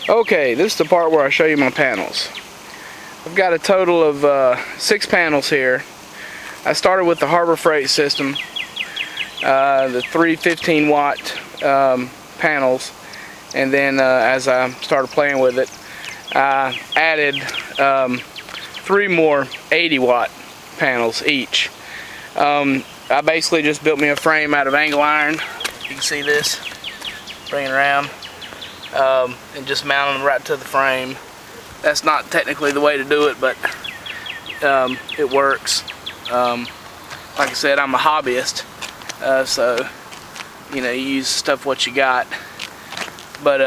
Okay, this is the part where I show you my panels. I've got a total of 6 panels here. I started with the Harbor Freight system, the 315 watt panels, and then as I started playing with it, I added 3 more 80 watt panels each. I basically just built me a frame out of angle iron. You can see this, bring it around, and just mount them right to the frame. That's not technically the way to do it, but it works. Like I said, I'm a hobbyist, so you know, you use stuff what you got. But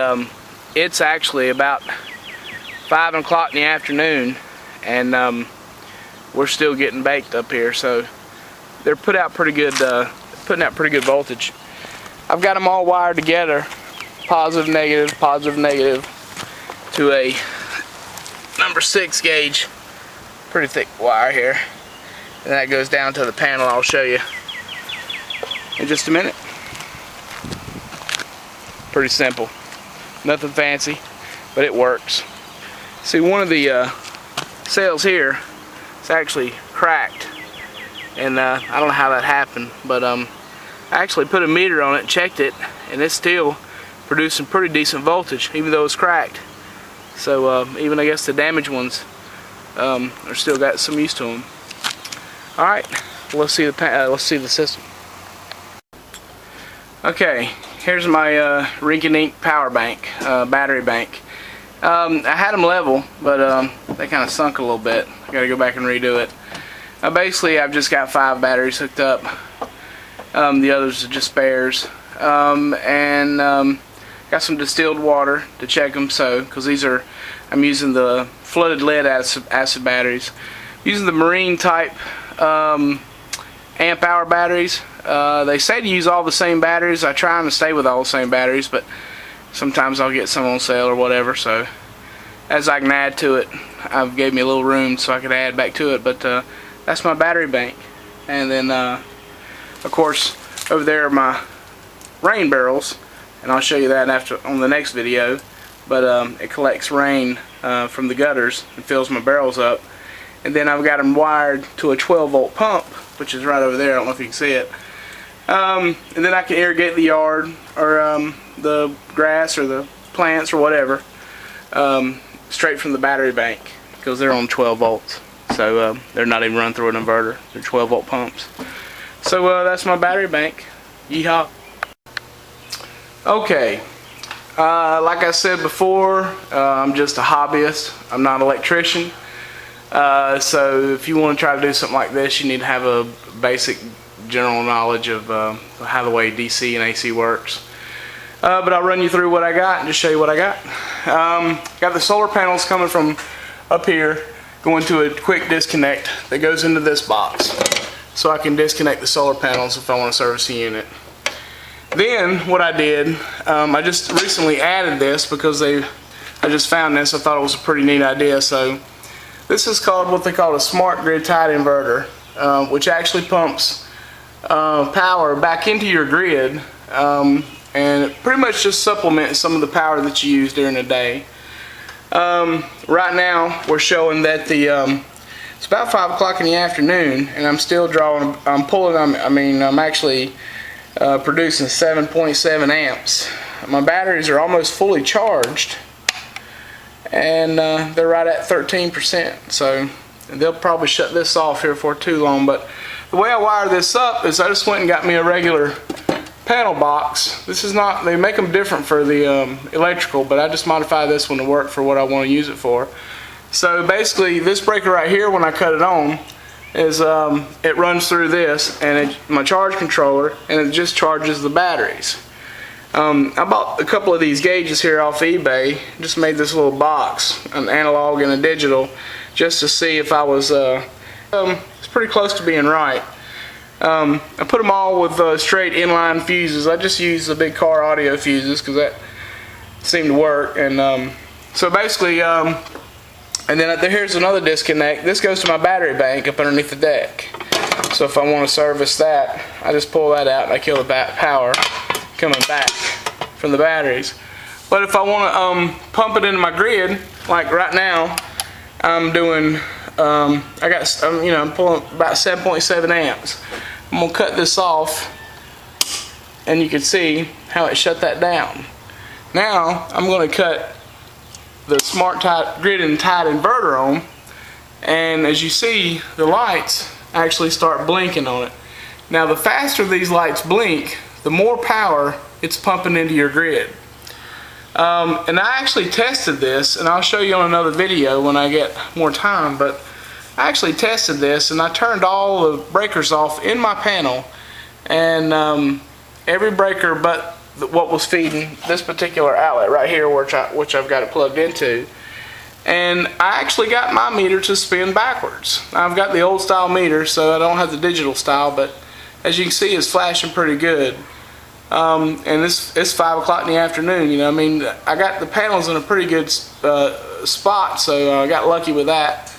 it's actually about 5 o'clock in the afternoon, and we're still getting baked up here. So they're putting out pretty good voltage. I've got them all wired together, positive, negative, to a number 6 gauge, pretty thick wire here, and that goes down to the panel. I'll show you in just a minute. Pretty simple, nothing fancy, but it works. See, one of the cells here is actually cracked, and I don't know how that happened, but I actually put a meter on it, checked it, and it's still producing pretty decent voltage even though it's cracked. So even I guess the damaged ones are still got some use to them. All right, let's see the system. Okay, here's my Rinc-A-Dink power bank, battery bank. I had them level, but they kind of sunk a little bit. I got to go back and redo it. Basically, I've just got 5 batteries hooked up. The others are just spares, and got some distilled water to check them. So, because I'm using the flooded lead acid batteries. Using the marine type amp hour batteries. They say to use all the same batteries. I try to stay with all the same batteries, but sometimes I'll get some on sale or whatever. So as I can add to it, I've gave me a little room so I could add back to it. But that's my battery bank, and then of course over there are my rain barrels, and I'll show you that on the next video. But it collects rain from the gutters and fills my barrels up. And then I've got them wired to a 12-volt pump, which is right over there. I don't know if you can see it. And then I can irrigate the yard, or the grass, or the plants, or whatever, straight from the battery bank, because they're on 12 volts. So they're not even run through an inverter. They're 12-volt pumps. So that's my battery bank. Yeehaw. Okay. Like I said before, I'm just a hobbyist. I'm not an electrician. So if you want to try to do something like this, you need to have a basic general knowledge of how the way DC and AC works. But I'll run you through what I got and just show you what I got. Got the solar panels coming from up here, going to a quick disconnect that goes into this box, so I can disconnect the solar panels if I want to service the unit. Then what I did, I just recently added this because I just found this. I thought it was a pretty neat idea. So this is called what they call a smart grid tied inverter, which actually pumps power back into your grid, and it pretty much just supplements some of the power that you use during the day. Right now we're showing that it's about 5 o'clock in the afternoon, and I'm still drawing. I'm actually producing 7.7 amps. My batteries are almost fully charged, and they're right at 13%. So they'll probably shut this off here for too long. But the way I wire this up is I just went and got me a regular panel box. This is not, they make them different for the electrical, but I just modify this one to work for what I want to use it for. So basically this breaker right here, when I cut it on, is it runs through this, and my charge controller, and it just charges the batteries. I bought a couple of these gauges here off eBay. Just made this little box, an analog and a digital, just to see if I was it's pretty close to being right. I put them all with straight inline fuses. I just use the big car audio fuses because that seemed to work. And so basically, and then here's another disconnect. This goes to my battery bank up underneath the deck. So if I want to service that, I just pull that out and I kill the power coming back from the batteries. But if I want to pump it into my grid, like right now, I'm doing, I'm pulling about 7.7 amps. I'm gonna cut this off, and you can see how it shut that down. Now I'm gonna cut the Smart Grid and Tide inverter on, and as you see, the lights actually start blinking on it. Now the faster these lights blink, the more power it's pumping into your grid. And I actually tested this, and I'll show you on another video when I get more time, but I actually tested this, and I turned all the breakers off in my panel, and every breaker but what was feeding this particular outlet right here, which I've got it plugged into. And I actually got my meter to spin backwards. I've got the old style meter, so I don't have the digital style, but as you can see, it's flashing pretty good. And it's 5 o'clock in the afternoon, you know. I mean, I got the panels in a pretty good spot, so I got lucky with that.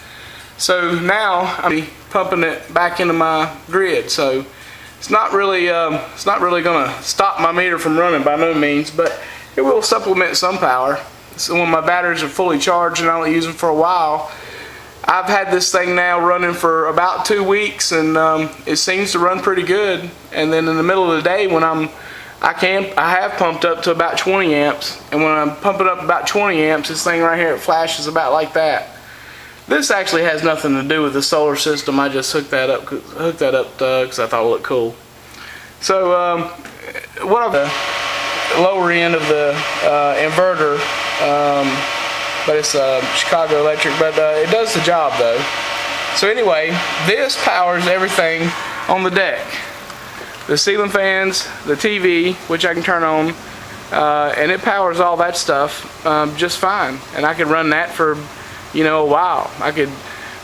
So now I'm pumping it back into my grid. So it's not really going to stop my meter from running by no means, but it will supplement some power. So when my batteries are fully charged and I don't use them for a while, I've had this thing now running for about 2 weeks, and it seems to run pretty good. And then in the middle of the day when I have pumped up to about 20 amps, and when I'm pumping up about 20 amps, this thing right here, it flashes about like that. This actually has nothing to do with the solar system. I just hooked that up because I thought it looked cool. So what I've the lower end of the inverter, but it's Chicago Electric, but it does the job though. So anyway, this powers everything on the deck. The ceiling fans, the TV, which I can turn on, and it powers all that stuff just fine. And I can run that for, you know, a while. I could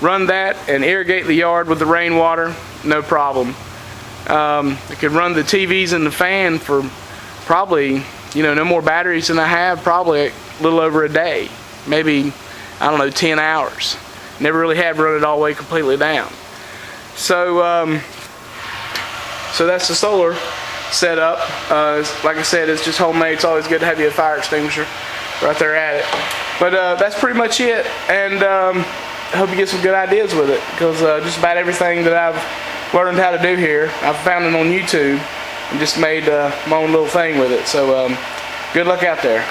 run that and irrigate the yard with the rainwater, no problem. I could run the TVs and the fan for probably, you know, no more batteries than I have, probably a little over a day. Maybe, I don't know, 10 hours. Never really have run it all the way completely down. So, so that's the solar setup. Like I said, it's just homemade. It's always good to have you a fire extinguisher right there at it. But that's pretty much it. And I hope you get some good ideas with it, because just about everything that I've learned how to do here, I've found it on YouTube and just made my own little thing with it. So good luck out there.